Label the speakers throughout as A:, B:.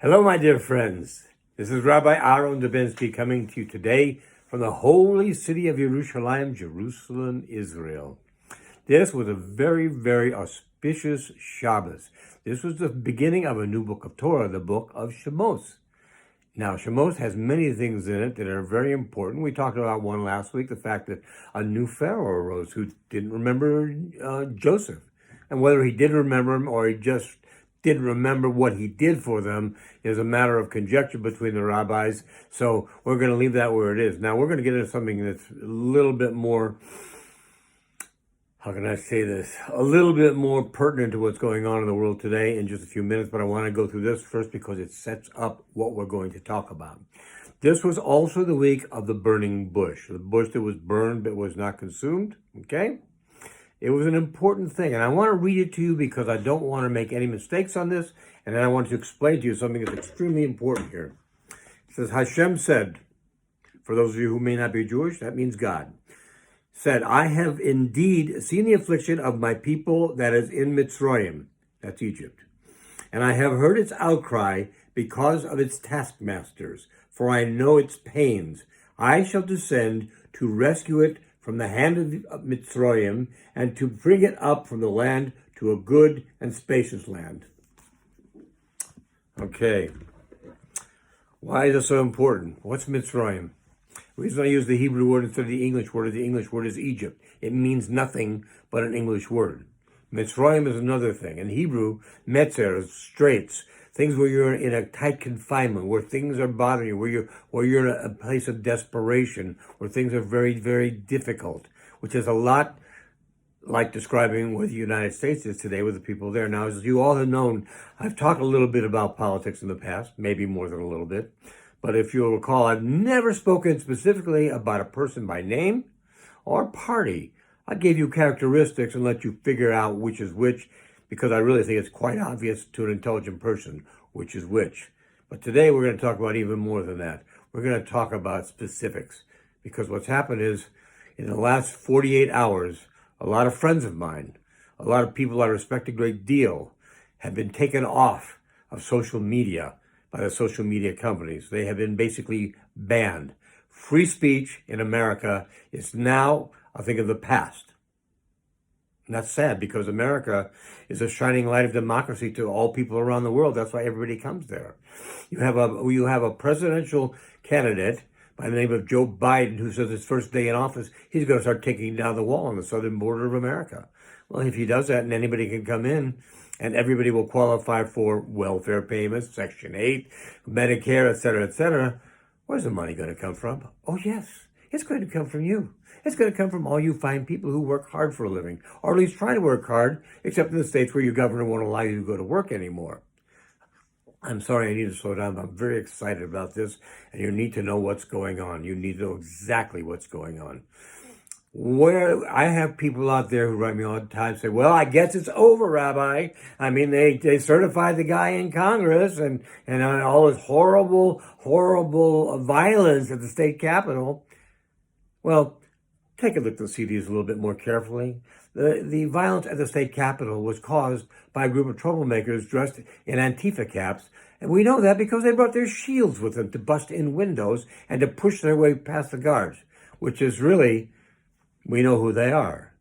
A: Hello, my dear friends. This is Rabbi Aharon Dobinsky coming to you today from the holy city of Yerushalayim, Jerusalem, Israel. This was a very, very auspicious Shabbos. This was the beginning of a new book of Torah, the book of Shemos. Now, Shemos has many things in it that are very important. We talked about one last week, the fact that a new Pharaoh arose who didn't remember Joseph. And whether he did remember him or he just didn't remember what he did for them is a matter of conjecture between the rabbis. So we're going to leave that where it is. Now we're going to get into something that's a little bit more, how can I say this? A little bit more pertinent to what's going on in the world today in just a few minutes. But I want to go through this first because it sets up what we're going to talk about. This was also the week of the burning bush. The bush that was burned but was not consumed. Okay? It was an important thing, and I want to read it to you because I don't want to make any mistakes on this, and then I want to explain to you something that's extremely important here. It says, Hashem said, for those of you who may not be Jewish, that means God, said, I have indeed seen the affliction of my people that is in Mitzrayim, that's Egypt, and I have heard its outcry because of its taskmasters, for I know its pains. I shall descend to rescue it from the hand of Mitzrayim, and to bring it up from the land to a good and spacious land. Okay. Why is it so important? What's Mitzrayim? The reason I use the Hebrew word instead of the English word is Egypt. It means nothing but an English word. Mitzrayim is another thing. In Hebrew, Metzer is straits. Things where you're in a tight confinement, where things are bothering you, where you're in a place of desperation, where things are very, very difficult, which is a lot like describing what the United States is today with the people there. Now, as you all have known, I've talked a little bit about politics in the past, maybe more than a little bit. But if you'll recall, I've never spoken specifically about a person by name or party. I gave you characteristics and let you figure out which is which, because I really think it's quite obvious to an intelligent person which is which. But today we're going to talk about even more than that. We're going to talk about specifics, because what's happened is in the last 48 hours, a lot of friends of mine, a lot of people I respect a great deal, have been taken off of social media by the social media companies. They have been basically banned. Free speech in America is now a thing of the past. And that's sad, because America is a shining light of democracy to all people around the world. That's why everybody comes there. You have a presidential candidate by the name of Joe Biden who says his first day in office, he's going to start taking down the wall on the southern border of America. Well, if he does that and anybody can come in and everybody will qualify for welfare payments, Section 8, Medicare, et cetera, where's the money going to come from? Oh, yes, it's going to come from you. It's going to come from all you fine people who work hard for a living, or at least try to work hard, except in the states where your governor won't allow you to go to work anymore. I'm sorry, I need to slow down, but I'm very excited about this, and you need to know what's going on. You need to know exactly what's going on. Where I have people out there who write me all the time say, well, I guess it's over, Rabbi. I mean, they certified the guy in Congress and all this horrible violence at the state capitol. Well, take a look at the CDs a little bit more carefully. The violence at the state capitol was caused by a group of troublemakers dressed in Antifa caps. And we know that because they brought their shields with them to bust in windows and to push their way past the guards, which is really, we know who they are.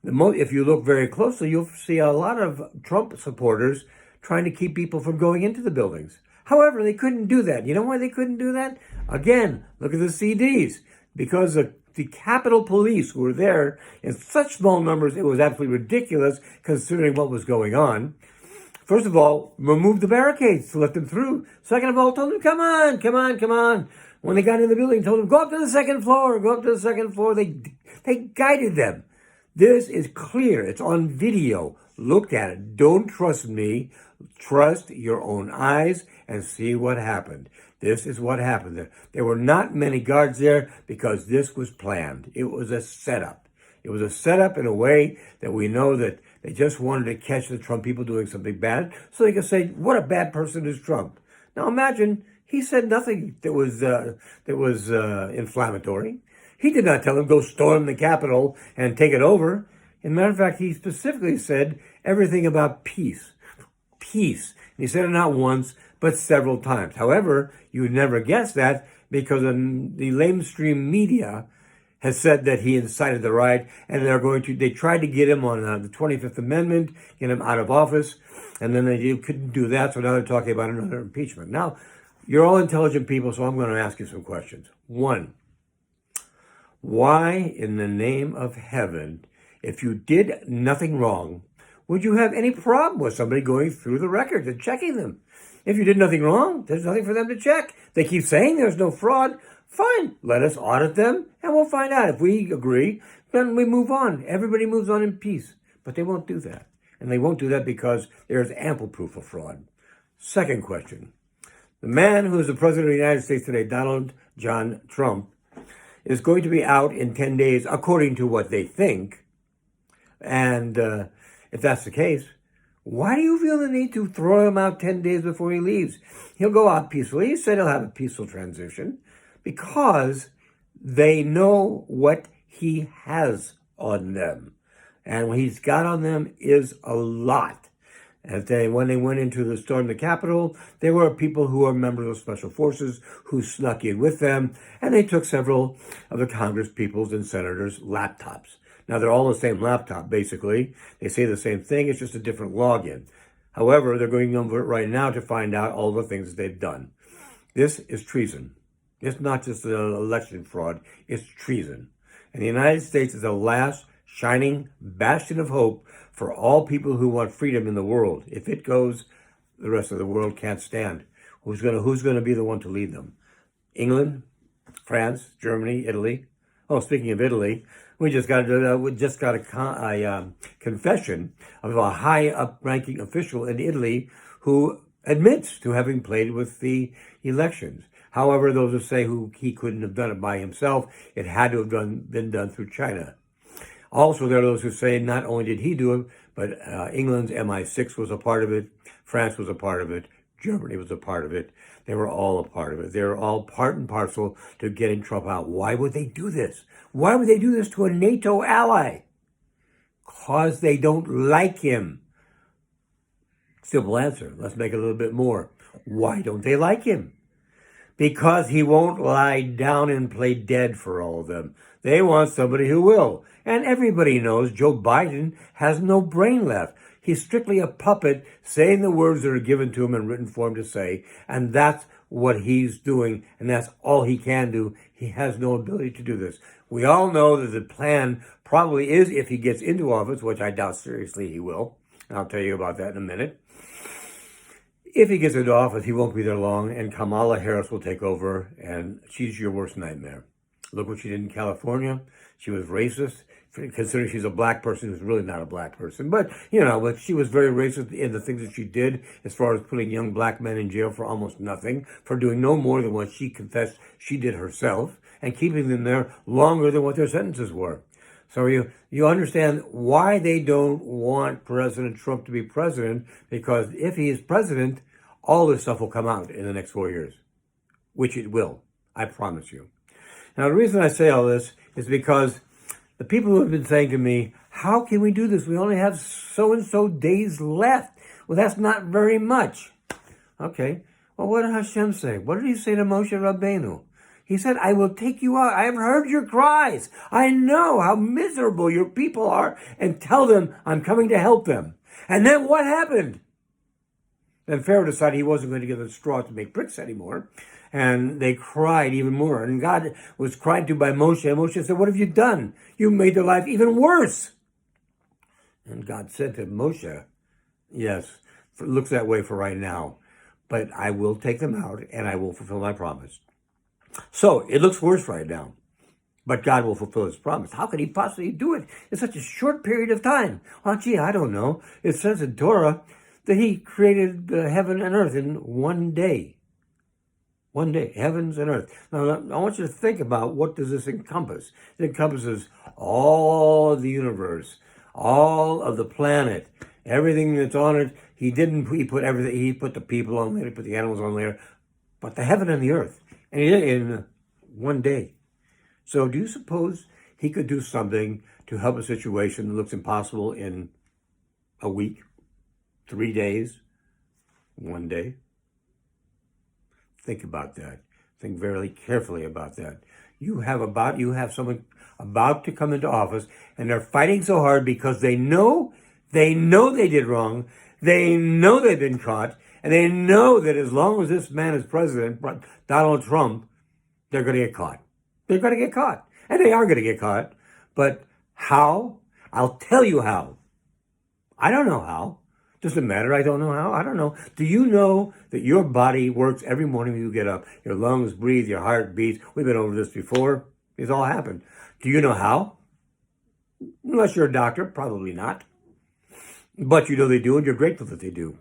A: If you look very closely, you'll see a lot of Trump supporters trying to keep people from going into the buildings. However, they couldn't do that. You know why they couldn't do that? Again, look at the CDs. Because the Capitol Police were there in such small numbers, it was absolutely ridiculous considering what was going on. First of all, remove the barricades to let them through. Second of all, told them, come on. When they got in the building, told them, go up to the second floor. They guided them. This is clear. It's on video. Look at it. Don't trust me. Trust your own eyes and see what happened. This is what happened. There were not many guards there because this was planned. It was a setup. It was a setup in a way that we know that they just wanted to catch the Trump people doing something bad so they could say, what a bad person is Trump. Now imagine, he said nothing that was inflammatory. He did not tell them, go storm the Capitol and take it over. As a matter of fact, he specifically said everything about peace. Peace. he said it not once, but several times. However, you would never guess that because the lamestream media has said that he incited the riot, and they tried to get him on the 25th Amendment, get him out of office, and then they couldn't do that, so now they're talking about another impeachment. Now, you're all intelligent people, so I'm going to ask you some questions. One, why in the name of heaven, if you did nothing wrong, would you have any problem with somebody going through the records and checking them? If you did nothing wrong, there's nothing for them to check. They keep saying there's no fraud. Fine, let us audit them, and we'll find out. If we agree, then we move on. Everybody moves on in peace. But they won't do that. And they won't do that because there's ample proof of fraud. Second question. The man who is the president of the United States today, Donald John Trump, is going to be out in 10 days, according to what they think. And if that's the case, why do you feel the need to throw him out 10 days before he leaves? He'll go out peacefully. He said he'll have a peaceful transition because they know what he has on them. And what he's got on them is a lot. And when they went into the storm the Capitol, there were people who were members of special forces who snuck in with them, and they took several of the Congress people's and senators' laptops. Now, they're all the same laptop, basically. They say the same thing, it's just a different login. However, they're going over it right now to find out all the things that they've done. This is treason. It's not just an election fraud, it's treason. And the United States is the last shining bastion of hope for all people who want freedom in the world. If it goes, the rest of the world can't stand. Who's going to be the one to lead them? England, France, Germany, Italy. Oh, speaking of Italy, we just got a confession of a high up-ranking official in Italy who admits to having played with the elections. However, those who say he couldn't have done it by himself, it had to have been done through China. Also, there are those who say not only did he do it, but England's MI6 was a part of it, France was a part of it, Germany was a part of it. They were all a part of it. They were all part and parcel to getting Trump out. Why would they do this? Why would they do this to a NATO ally? Because they don't like him. Simple answer. Let's make it a little bit more. Why don't they like him? Because he won't lie down and play dead for all of them. They want somebody who will. And everybody knows Joe Biden has no brain left. He's strictly a puppet saying the words that are given to him in written form to say. And that's what he's doing. And that's all he can do. He has no ability to do this. We all know that the plan probably is, if he gets into office, which I doubt seriously he will. And I'll tell you about that in a minute. If he gets into office, he won't be there long, and Kamala Harris will take over, and she's your worst nightmare. Look what she did in California. She was racist, considering she's a black person who's really not a black person. But she was very racist in the things that she did, as far as putting young black men in jail for almost nothing, for doing no more than what she confessed she did herself, and keeping them there longer than what their sentences were. So you understand why they don't want President Trump to be president, because if he is president, all this stuff will come out in the next 4 years, which it will, I promise you. Now, the reason I say all this is because the people who have been saying to me, how can we do this? We only have so-and-so days left. Well, that's not very much. Okay, well, what did Hashem say? What did he say to Moshe Rabbeinu? He said, I will take you out. I have heard your cries. I know how miserable your people are, and tell them I'm coming to help them. And then what happened? Then Pharaoh decided he wasn't going to give them straw to make bricks anymore. And they cried even more. And God was cried to by Moshe. And Moshe said, what have you done? You made their life even worse. And God said to Moshe, yes, it looks that way for right now. But I will take them out, and I will fulfill my promise. So it looks worse right now, but God will fulfill his promise. How could he possibly do it in such a short period of time? Well, gee, I don't know. It says in Torah that he created heaven and earth in 1 day. 1 day, heavens and earth. Now, I want you to think about, what does this encompass? It encompasses all of the universe, all of the planet, everything that's on it. He put everything, he put the people on there, he put the animals on there, but the heaven and the earth. And he did it in 1 day. So do you suppose he could do something to help a situation that looks impossible in a week, 3 days, one day. Think about that. Think very carefully about that. You have someone about to come into office, and they're fighting so hard because they know they did wrong. They know they've been caught, and they know that as long as this man is president, Donald Trump, they're going to get caught. They're going to get caught, and they are going to get caught. But how? I'll tell you how. I don't know how. Doesn't matter. I don't know how. I don't know. Do you know that your body works every morning when you get up? Your lungs breathe, your heart beats. We've been over this before. It's all happened. Do you know how? Unless you're a doctor, probably not. But you know they do, and you're grateful that they do.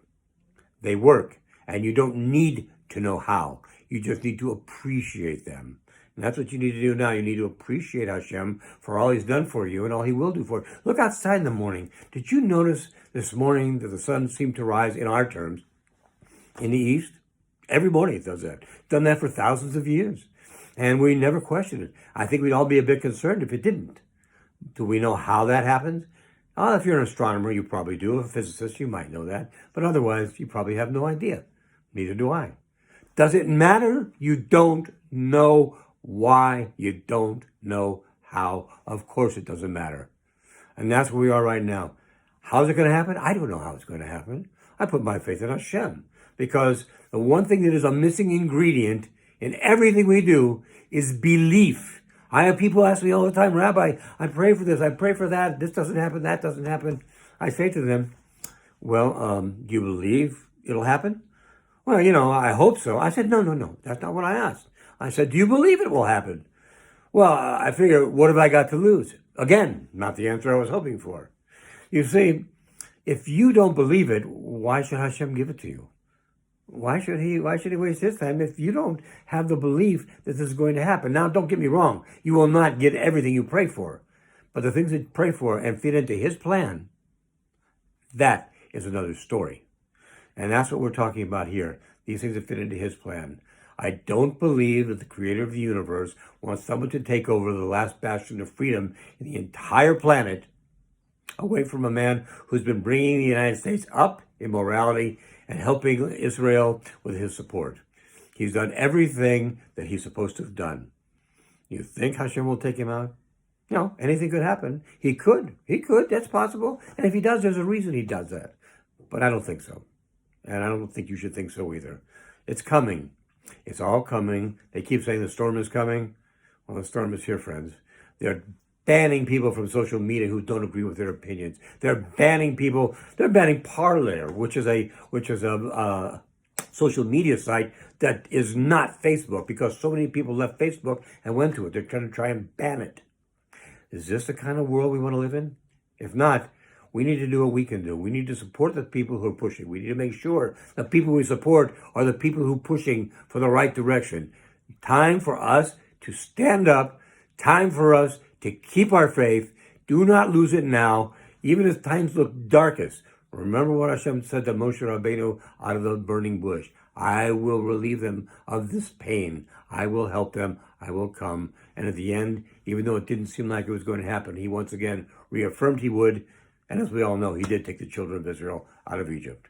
A: They work, and you don't need to know how. You just need to appreciate them. And that's what you need to do now. You need to appreciate Hashem for all he's done for you and all he will do for you. Look outside in the morning. Did you notice this morning that the sun seemed to rise, in our terms, in the east? Every morning it does that. It's done that for thousands of years. And we never questioned it. I think we'd all be a bit concerned if it didn't. Do we know how that happens? If you're an astronomer, you probably do. If a physicist, you might know that. But otherwise, you probably have no idea. Neither do I. Does it matter? You don't know why. You don't know how. Of course it doesn't matter. And that's where we are right now. How's it going to happen? I don't know how it's going to happen. I put my faith in Hashem. Because the one thing that is a missing ingredient in everything we do is belief. I have people ask me all the time, Rabbi, I pray for this, I pray for that, this doesn't happen, that doesn't happen. I say to them, well, do you believe it'll happen? Well, I hope so. I said, no, that's not what I asked. I said, do you believe it will happen? Well, I figure, what have I got to lose? Again, not the answer I was hoping for. You see, if you don't believe it, why should Hashem give it to you? Why should he waste his time if you don't have the belief that this is going to happen? Now, don't get me wrong. You will not get everything you pray for. But the things that you pray for and fit into his plan, that is another story. And that's what we're talking about here. These things that fit into his plan. I don't believe that the creator of the universe wants someone to take over the last bastion of freedom in the entire planet away from a man who's been bringing the United States up in morality and helping Israel with his support. He's done everything that he's supposed to have done. You think Hashem will take him out? No, anything could happen. He could, that's possible. And if he does, there's a reason he does that. But I don't think so. And I don't think you should think so either. It's coming. It's all coming. They keep saying the storm is coming. Well, the storm is here, friends. They're banning people from social media who don't agree with their opinions. They're banning people. They're banning Parler, which is a social media site that is not Facebook, because so many people left Facebook and went to it. They're trying to try and ban it. Is this the kind of world we want to live in? If not, we need to do what we can do. We need to support the people who are pushing. We need to make sure the people we support are the people who are pushing for the right direction. Time for us to stand up. Time for us to keep our faith. Do not lose it now, even as times look darkest. Remember what Hashem said to Moshe Rabbeinu out of the burning bush. I will relieve them of this pain. I will help them. I will come. And at the end, even though it didn't seem like it was going to happen, he once again reaffirmed he would. And as we all know, he did take the children of Israel out of Egypt.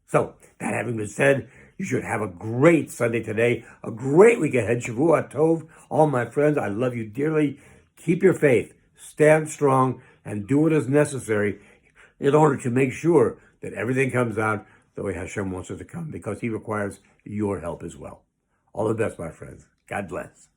A: So, that having been said, you should have a great Sunday today, a great week ahead. Shavua Tov. All my friends, I love you dearly. Keep your faith, stand strong, and do what is necessary in order to make sure that everything comes out the way Hashem wants it to come, because he requires your help as well. All the best, my friends. God bless.